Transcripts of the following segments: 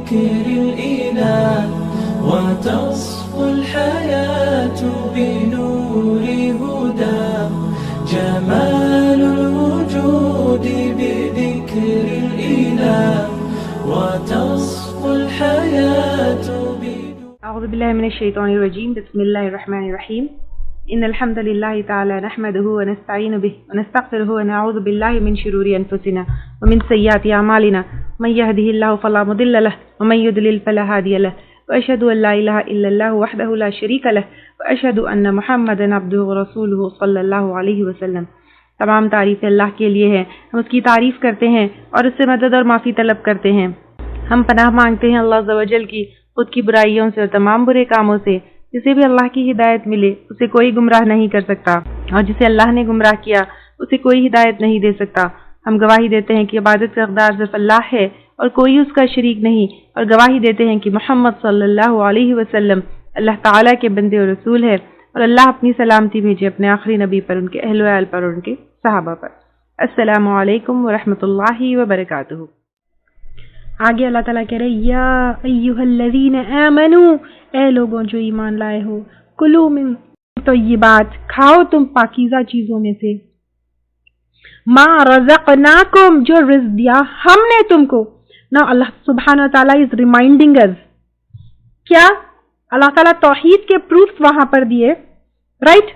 بذكر الإله وتصفو الحياة بنور هداه جمال الوجود بذكر الإله وتصفو الحياة أعوذ بالله من الشيطان الرجيم. بسم الله الرحمن الرحيم. إن الحمد لله تعالى نحمده ونستعين به ونستغفره ونعوذ بالله من شرور أنفسنا ومن سيئات أعمالنا من يهده الله فلا مضل له ومن يضلل فلا هادي له وأشهد أن لا إله إلا الله وحده لا شريك له وأشهد أن محمدا عبده ورسوله صلی اللہ علیہ وسلم. تمام تعریف اللہ کے لیے ہے. ہم اس کی تعریف کرتے ہیں اور اس سے مدد اور معافی طلب کرتے ہیں. ہم پناہ مانگتے ہیں اللہ عز و جل کی خود کی برائیوں سے اور تمام برے کاموں سے. جسے بھی اللہ کی ہدایت ملے اسے کوئی گمراہ نہیں کر سکتا اور جسے اللہ نے گمراہ کیا اسے کوئی ہدایت نہیں دے سکتا. ہم گواہی دیتے ہیں کہ عبادت کا حقدار صرف اللہ ہے اور کوئی اس کا شریک نہیں، اور گواہی دیتے ہیں کہ محمد صلی اللہ علیہ وسلم اللہ تعالیٰ کے بندے اور رسول ہے، اور اللہ اپنی سلامتی بھیجے اپنے آخری نبی پر، ان کے اہل و عیال پر اور ان کے صحابہ پر. السلام علیکم ورحمۃ اللہ وبرکاتہ. آگے اللہ تعالیٰ کہہ رہے یا ایھا الذین آمنوا، اے لوگوں جو ایمان لائے ہو، کلوا من طیبات، کھاؤ تم پاکیزہ چیزوں میں سے، ما رزقناکم، جو رزق دیا ہم نے تم کو. نا اللہ سبحانہ وتعالیٰ از ریمائنڈنگ us، کیا اللہ تعالیٰ توحید کے پروفs وہاں پر دیے، رائٹ؟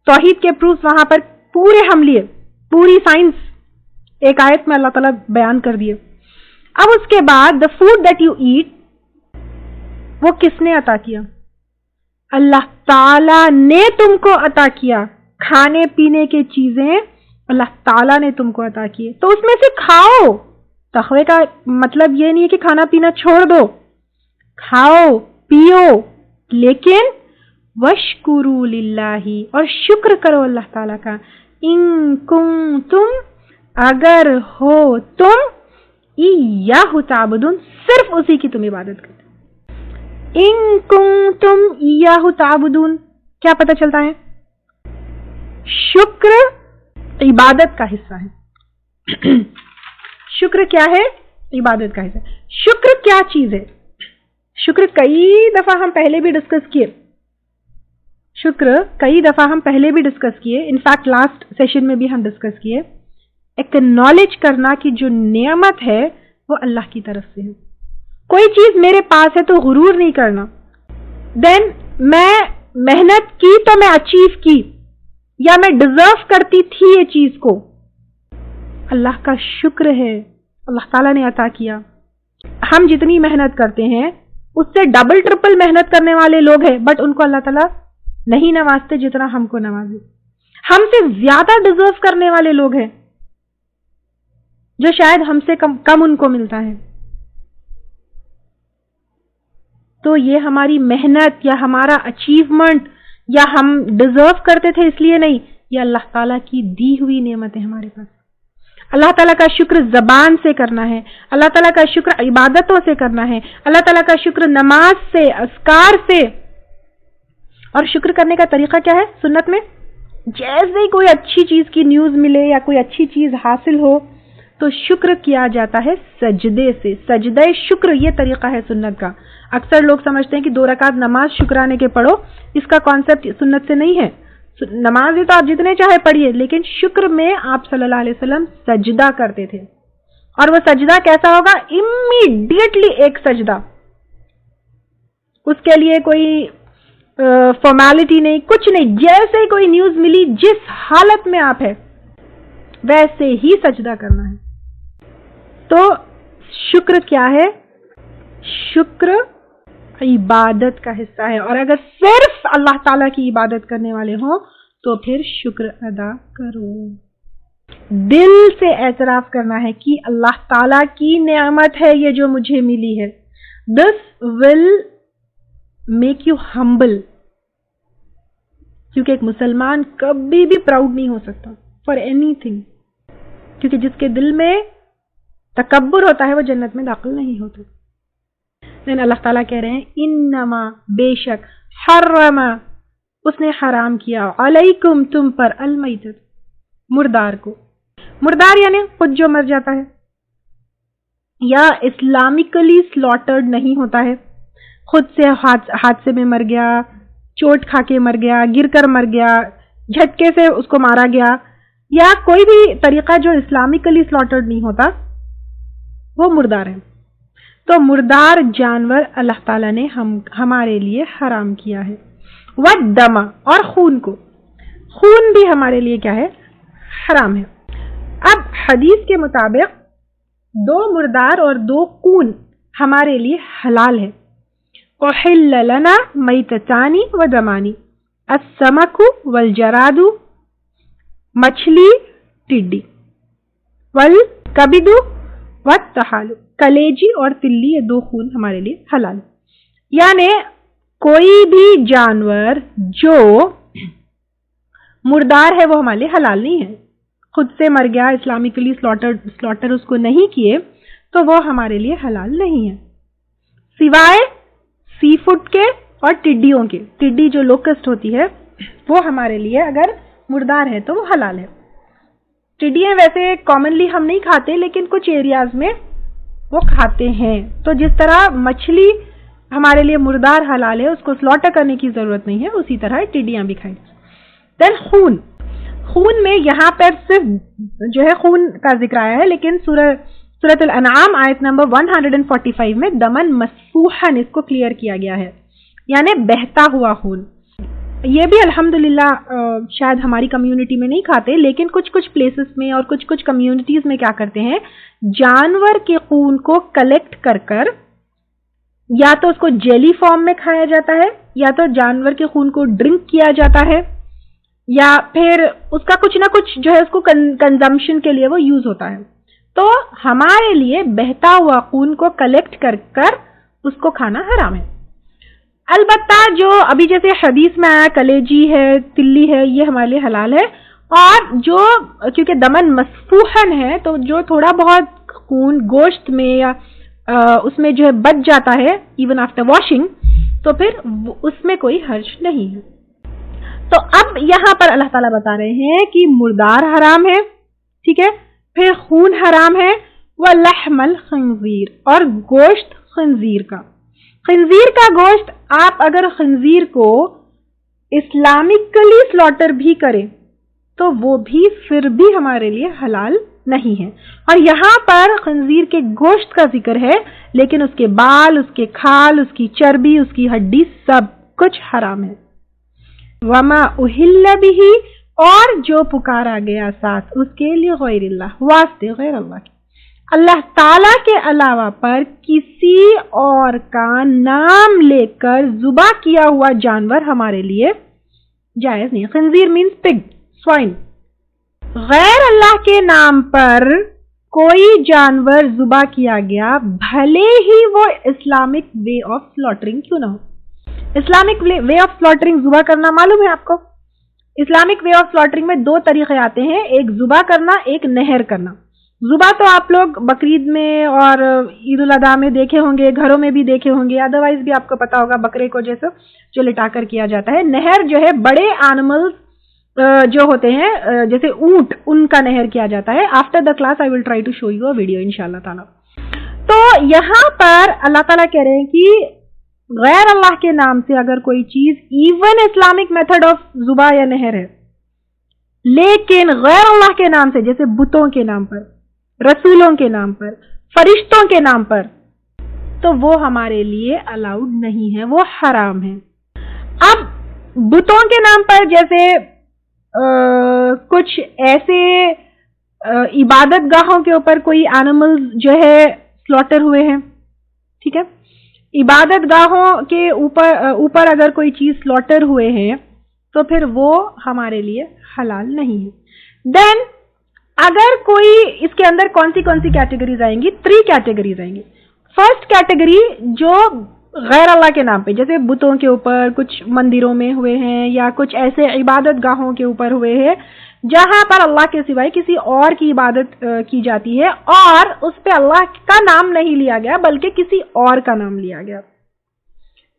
توحید کے پروفs وہاں پر پورے ہم لیے، پوری سائنس ایک آیت میں اللہ تعالیٰ بیان کر دیے. اب اس کے بعد the food that you eat وہ کس نے عطا کیا؟ اللہ تعالیٰ نے تم کو عطا کیا. کھانے پینے کی چیزیں اللہ تعالیٰ نے تم کو عطا کیے تو اس میں سے کھاؤ. تقوی کا مطلب یہ نہیں ہے کہ کھانا پینا چھوڑ دو، کھاؤ پیو، لیکن وَاشْكُرُوا لِلَّهِ، اور شکر کرو اللہ تعالیٰ کا. اِن كُنتُم، اگر ہو تم، إِيَّاهُ تَعْبُدُونَ، صرف اسی کی تم عبادت کرتے. اِن كُنتُم إِيَّاهُ تَعْبُدُونَ، کیا پتہ چلتا ہے؟ شکر عبادت کا حصہ ہے. شکر کیا ہے؟ عبادت کا حصہ. شکر کیا چیز ہے؟ شکر کئی دفعہ ہم پہلے بھی ڈسکس کیے. انفیکٹ لاسٹ سیشن میں بھی ہم ڈسکس کیے. ایکنالج کرنا کہ جو نعمت ہے وہ اللہ کی طرف سے ہے. کوئی چیز میرے پاس ہے تو غرور نہیں کرنا. دین میں محنت کی تو میں اچیو کی، یا میں ڈیزرو کرتی تھی یہ چیز کو. اللہ کا شکر ہے اللہ تعالیٰ نے عطا کیا. ہم جتنی محنت کرتے ہیں اس سے ڈبل ٹرپل محنت کرنے والے لوگ ہیں، بٹ ان کو اللہ تعالیٰ نہیں نوازتے جتنا ہم کو نوازے. ہم سے زیادہ ڈیزرو کرنے والے لوگ ہیں جو شاید ہم سے کم ان کو ملتا ہے. تو یہ ہماری محنت یا ہمارا اچیومنٹ یا ہم ڈیزرو کرتے تھے اس لیے نہیں، یہ اللہ تعالیٰ کی دی ہوئی نعمت ہے ہمارے پاس. اللہ تعالیٰ کا شکر زبان سے کرنا ہے، اللہ تعالیٰ کا شکر عبادتوں سے کرنا ہے، اللہ تعالیٰ کا شکر نماز سے، اذکار سے. اور شکر کرنے کا طریقہ کیا ہے سنت میں؟ جیسے ہی کوئی اچھی چیز کی نیوز ملے یا کوئی اچھی چیز حاصل ہو تو شکر کیا جاتا ہے سجدے سے. سجدہ شکر یہ طریقہ ہے سنت کا. اکثر لوگ سمجھتے ہیں کہ 2 رکعت نماز شکرانے کے پڑھو، اس کا کانسیپٹ سنت سے نہیں ہے. نماز تو آپ جتنے چاہے پڑھیے، لیکن شکر میں آپ صلی اللہ علیہ وسلم سجدہ کرتے تھے. اور وہ سجدہ کیسا ہوگا؟ امیڈیٹلی ایک سجدہ. اس کے لیے کوئی فارمیلٹی نہیں، کچھ نہیں. جیسے کوئی نیوز ملی، جس حالت میں آپ ہے ویسے ہی سجدہ کرنا ہے. تو شکر کیا ہے؟ شکر عبادت کا حصہ ہے. اور اگر صرف اللہ تعالیٰ کی عبادت کرنے والے ہوں تو پھر شکر ادا کرو. دل سے اعتراف کرنا ہے کہ اللہ تعالیٰ کی نعمت ہے یہ جو مجھے ملی ہے. This will make you humble. کیونکہ ایک مسلمان کبھی بھی پراؤڈ نہیں ہو سکتا for anything. کیونکہ جس کے دل میں تکبر ہوتا ہے وہ جنت میں داخل نہیں ہوتا. لیکن اللہ تعالیٰ کہہ رہے ہیں انما، بے شک، حرم، اس نے حرام کیا، علیکم، تم پر، المیتۃ، مردار کو. مردار یعنی خود جو مر جاتا ہے، یا اسلامکلی سلاٹرڈ نہیں ہوتا ہے، خود سے حادثے میں مر گیا، چوٹ کھا کے مر گیا، گر کر مر گیا، جھٹکے سے اس کو مارا گیا، یا کوئی بھی طریقہ جو اسلامکلی سلاٹرڈ نہیں ہوتا، وہ مردار ہے. تو مردار جانور اللہ تعالیٰ نے ہمارے لیے حرام کیا ہے. والدم، اور خون کو، خون بھی ہمارے لیے کیا ہے؟ حرام ہے. اب حدیث کے مطابق 2 مردار اور 2 خون ہمارے لیے حلال ہے. احل لنا میتتان و دمانی، السمک والجراد، مچھلی ٹڈی، والکبد والطحال، کلیجی اور تلی، یہ 2 خون ہمارے لیے حلال ہے. یعنی کوئی بھی جانور جو مردار ہے وہ ہمارے لیے حلال نہیں ہے. خود سے مر گیا، اسلامکلی سلاٹر اس کو نہیں کیے، تو وہ ہمارے لیے حلال نہیں ہے، سوائے سی فوڈ کے اور ٹڈیوں کے. ٹڈی جو لوکسٹ ہوتی ہے وہ ہمارے لیے اگر مردار ہے تو وہ حلال ہے. ٹڈیاں ویسے کامنلی ہم نہیں کھاتے، لیکن کچھ ایریاز میں وہ کھاتے ہیں. تو جس طرح مچھلی ہمارے لیے مردار حلال ہے، اس کو سلاٹر کرنے کی ضرورت نہیں ہے، اسی طرح ٹڈیاں بھی کھائیں. دین خون میں یہاں پر صرف جو ہے خون کا ذکر آیا ہے، لیکن سورۃ الانعام آیت نمبر 145 میں دمن مسفوحن اس کو کلیئر کیا گیا ہے، یعنی بہتا ہوا خون. یہ بھی الحمدللہ شاید ہماری کمیونٹی میں نہیں کھاتے، لیکن کچھ پلیسز میں اور کچھ کمیونٹیز میں کیا کرتے ہیں، جانور کے خون کو کلیکٹ کر یا تو اس کو جیلی فارم میں کھایا جاتا ہے، یا تو جانور کے خون کو ڈرنک کیا جاتا ہے، یا پھر اس کا کچھ نہ کچھ جو ہے اس کو کنزمپشن کے لیے وہ یوز ہوتا ہے. تو ہمارے لیے بہتا ہوا خون کو کلیکٹ کر اس کو کھانا حرام ہے. البتہ جو ابھی جیسے حدیث میں آیا کلیجی ہے، تلی ہے، یہ ہمارے لیے حلال ہے. اور جو کیونکہ دمن مسفوحن ہے تو جو تھوڑا بہت خون گوشت میں یا اس میں جو ہے بچ جاتا ہے ایون آفٹر واشنگ، تو پھر اس میں کوئی حرج نہیں ہے. تو اب یہاں پر اللہ تعالیٰ بتا رہے ہیں کہ مردار حرام ہے، ٹھیک ہے، پھر خون حرام ہے، وَلَحْمَ الْخِنْزِيرِ، اور گوشت خنزیر کا. خنزیر کا گوشت آپ اگر خنزیر کو اسلامکلی سلاٹر بھی کریں تو وہ بھی پھر بھی ہمارے لیے حلال نہیں ہے. اور یہاں پر خنزیر کے گوشت کا ذکر ہے، لیکن اس کے بال، اس کے کھال، اس کی چربی، اس کی ہڈی سب کچھ حرام ہے. وما اہل بہ، اور جو پکارا گیا ساتھ اس کے لیے غیر اللہ، واسطے غیر اللہ کے، اللہ تعالی کے علاوہ پر کسی اور کا نام لے کر ذبح کیا ہوا جانور ہمارے لیے جائز نہیں. خنزیر مینز پگ، سوائن. غیر اللہ کے نام پر کوئی جانور ذبح کیا گیا، بھلے ہی وہ اسلامک وے آف سلاٹرنگ کیوں نہ ہو. اسلامک وے آف سلاٹرنگ ذبح کرنا معلوم ہے آپ کو. اسلامک وے آف سلاٹرنگ میں 2 طریقے آتے ہیں، ایک ذبح کرنا، ایک نہر کرنا. ذبح تو آپ لوگ بقرعید میں اور عید الاضحیٰ میں دیکھے ہوں گے، گھروں میں بھی دیکھے ہوں گے، ادروائز بھی آپ کو پتا ہوگا بکرے کو جیسے جو لٹا کر کیا جاتا ہے. نہر جو ہے بڑے اینیملز جو ہوتے ہیں جیسے اونٹ، ان کا نہر کیا جاتا ہے. After the class I will try to show you a video انشاءاللہ تعالیٰ. تو یہاں پر اللہ تعالیٰ کہہ رہے ہیں کہ غیر اللہ کے نام سے اگر کوئی چیز ایون اسلامک میتھڈ آف ذبح یا نہر ہے، لیکن غیر اللہ کے نام سے جیسے بتوں کے نام پر، رسولوں کے نام پر، فرشتوں کے نام پر، تو وہ ہمارے لیے الاؤڈ نہیں ہے، وہ حرام ہے. اب بتوں کے نام پر جیسے کچھ ایسے عبادت گاہوں کے اوپر کوئی اینیمل جو ہے سلاٹر ہوئے ہیں، ٹھیک ہے، عبادت گاہوں کے اوپر اگر کوئی چیز سلاٹر ہوئے ہیں تو پھر وہ ہمارے لیے حلال نہیں ہے. دین اگر کوئی اس کے اندر کون سی کیٹیگریز آئیں گی؟ 3 کیٹیگریز آئیں گی. فرسٹ کیٹیگری جو غیر اللہ کے نام پہ جیسے بتوں کے اوپر کچھ مندروں میں ہوئے ہیں یا کچھ ایسے عبادت گاہوں کے اوپر ہوئے ہیں جہاں پر اللہ کے سوائے کسی اور کی عبادت کی جاتی ہے اور اس پہ اللہ کا نام نہیں لیا گیا بلکہ کسی اور کا نام لیا گیا،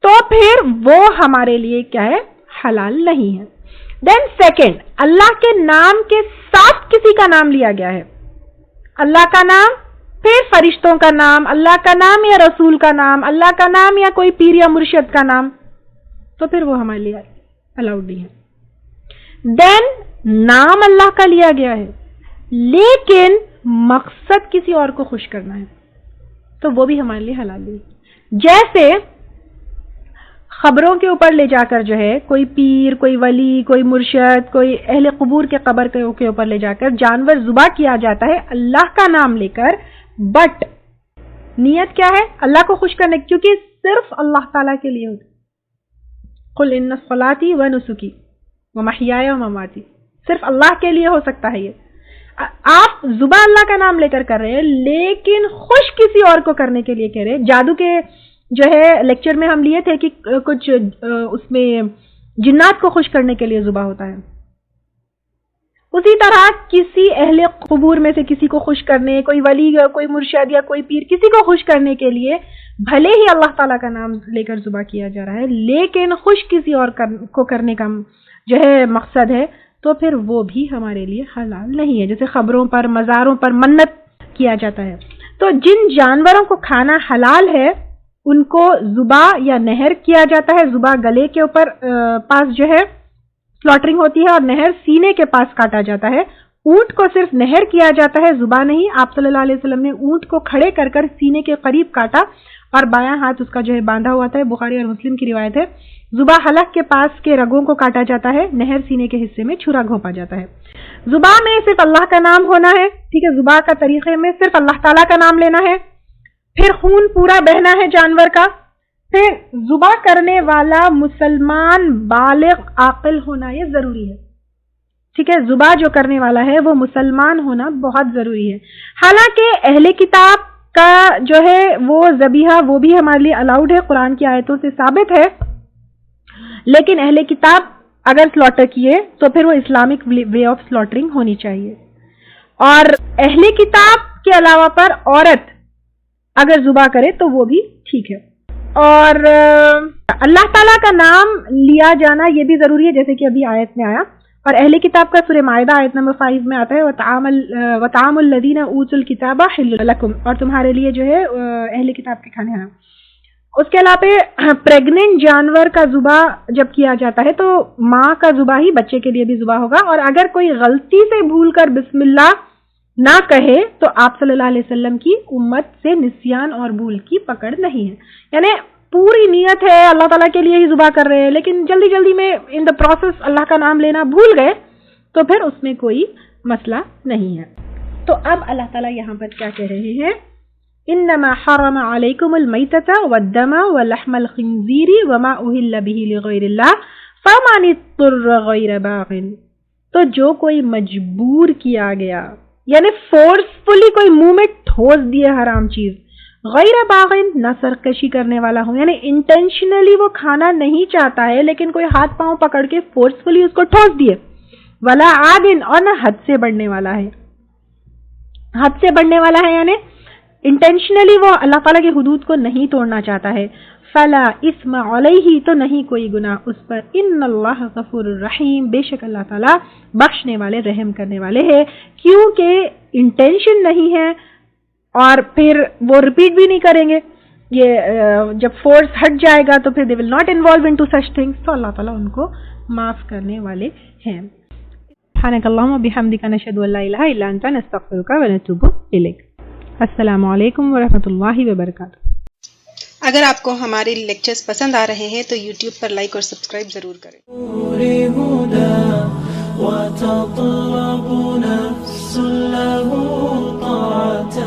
تو پھر وہ ہمارے لیے کیا ہے؟ حلال نہیں ہے. دین سیکنڈ، اللہ کے نام کے ساتھ کسی کا نام لیا گیا ہے، اللہ کا نام پھر فرشتوں کا نام، اللہ کا نام یا رسول کا نام، اللہ کا نام یا کوئی پیر یا مرشد کا نام، تو پھر وہ ہمارے لیے الاؤڈ نہیں ہے. دین نام اللہ کا لیا گیا ہے لیکن مقصد کسی اور کو خوش کرنا ہے تو وہ بھی ہمارے لیے حلال ہے. جیسے خبروں کے اوپر لے جا کر جو ہے کوئی پیر، کوئی ولی، کوئی مرشد، کوئی اہل قبور کے قبر کے اوپر لے جا کر جانور ذبح کیا جاتا ہے اللہ کا نام لے کر، بٹ نیت کیا ہے؟ اللہ کو خوش کرنے، کیونکہ صرف اللہ تعالیٰ کے لیے ہوتا ہے. قل ان صلاتی و نسکی و محیای و مماتی، صرف اللہ کے لیے ہو سکتا ہے. یہ آپ ذبح اللہ کا نام لے کر رہے ہیں لیکن خوش کسی اور کو کرنے کے لیے کہہ رہے ہیں. جادو کے جو ہے لیکچر میں ہم لیے تھے کہ کچھ اس میں جنات کو خوش کرنے کے لیے ذبح ہوتا ہے. اسی طرح کسی اہل قبور میں سے کسی کو خوش کرنے، کوئی ولی یا کوئی مرشد یا کوئی پیر، کسی کو خوش کرنے کے لیے بھلے ہی اللہ تعالیٰ کا نام لے کر ذبح کیا جا رہا ہے لیکن خوش کسی اور کو کرنے کا جو ہے مقصد ہے تو پھر وہ بھی ہمارے لیے حلال نہیں ہے. جیسے خبروں پر، مزاروں پر منت کیا جاتا ہے. تو جن جانوروں کو کھانا حلال ہے ان کو ذبح یا نہر کیا جاتا ہے. ذبح گلے کے اوپر پاس جو ہے سلاٹرنگ ہوتی ہے اور نہر سینے کے پاس کاٹا جاتا ہے. اونٹ کو صرف نہر کیا جاتا ہے، ذبح نہیں. آپ صلی اللہ علیہ وسلم نے اونٹ کو کھڑے کر کر سینے کے قریب کاٹا اور بایاں ہاتھ اس کا جو ہے باندھا ہوا تھا. بخاری اور مسلم کی روایت ہے. ذبح حلق کے پاس کے رگوں کو کاٹا جاتا ہے، نہر سینے کے حصے میں چھرا گھونپا جاتا ہے. ذبح میں صرف اللہ کا نام ہونا ہے، ٹھیک ہے. ذبح کا طریقے میں صرف اللہ تعالیٰ کا نام لینا ہے. پھر خون پورا بہنا ہے جانور کا. پھر ذبح کرنے والا مسلمان بالغ عاقل ہونا یہ ضروری ہے، ٹھیک ہے. ذبح جو کرنے والا ہے وہ مسلمان ہونا بہت ضروری ہے. حالانکہ اہل کتاب کا جو ہے وہ ذبیحہ وہ بھی ہمارے لیے الاؤڈ ہے، قرآن کی آیتوں سے ثابت ہے. لیکن اہل کتاب اگر سلاٹر کیے تو پھر وہ اسلامک وے آف سلاٹرنگ ہونی چاہیے. اور اہل کتاب کے علاوہ پر عورت اگر ذبح کرے تو وہ بھی ٹھیک ہے. اور اللہ تعالیٰ کا نام لیا جانا یہ بھی ضروری ہے، جیسے کہ ابھی آیت میں آیا. اور اہل کتاب کا سورہ مائدہ آیت نمبر 5 میں آتا ہے وَطَعَامُ الَّذِينَ أُوتُوا الْكِتَابَ حِلٌّ لَكُمْ، اور تمہارے لیے جو ہے اہل کتاب کے کھانے ہیں. اس کے علاوہ پریگننٹ جانور کا ذبح جب کیا جاتا ہے تو ماں کا ذبح ہی بچے کے لیے بھی ذبح ہوگا. اور اگر کوئی غلطی سے بھول کر بسم اللہ نہ کہے تو آپ صلی اللہ علیہ وسلم کی امت سے نسیان اور بھول کی پکڑ نہیں ہے. یعنی پوری نیت ہے اللہ تعالیٰ کے لیے ہی ذبح کر رہے ہیں لیکن جلدی جلدی میں ان دا پروسیس اللہ کا نام لینا بھول گئے تو پھر اس میں کوئی مسئلہ نہیں ہے. تو اب اللہ تعالیٰ یہاں پر کیا کہہ رہے ہیں؟ انما حرم علیکم المیتۃ والدم ولحم الخنزیر وما اہل به لغیر اللہ فمن اضطر غیر باغ. تو جو کوئی مجبور کیا گیا یعنی فورسفلی کوئی منہ میں ٹھوس دیے حرام چیز، غیر باغن نہ سرکشی کرنے والا ہو، یعنی انٹینشنلی وہ کھانا نہیں چاہتا ہے لیکن کوئی ہاتھ پاؤں پکڑ کے فورسفلی اس کو ٹھوس دیے، ولا عادن اور نہ حد سے بڑھنے والا ہے. حد سے بڑھنے والا ہے یعنی انٹینشنلی وہ اللہ تعالیٰ کی حدود کو نہیں توڑنا چاہتا ہے. فلا اسم علیہ تو نہیں کوئی گناہ اس پر. ان اللہ غفور الرحیم، بے شک اللہ تعالیٰ بخشنے والے رحم کرنے والے ہیں. کیونکہ انٹینشن نہیں ہے اور پھر وہ ریپیٹ بھی نہیں کریں گے. یہ جب فورس ہٹ جائے گا تو پھر they will not involve into such things, تو اللہ تعالیٰ ان کو معاف کرنے والے ہیں. سبحانک اللہم وبحمدک نشہد ان لا الہ الا انت نستغفرک ونتوب الیک. السلام علیکم ورحمۃ اللہ وبرکاتہ. اگر آپ کو ہمارے لیکچرز پسند آ رہے ہیں تو یوٹیوب پر لائک اور سبسکرائب ضرور کریں. وتطلب نفس له طاعة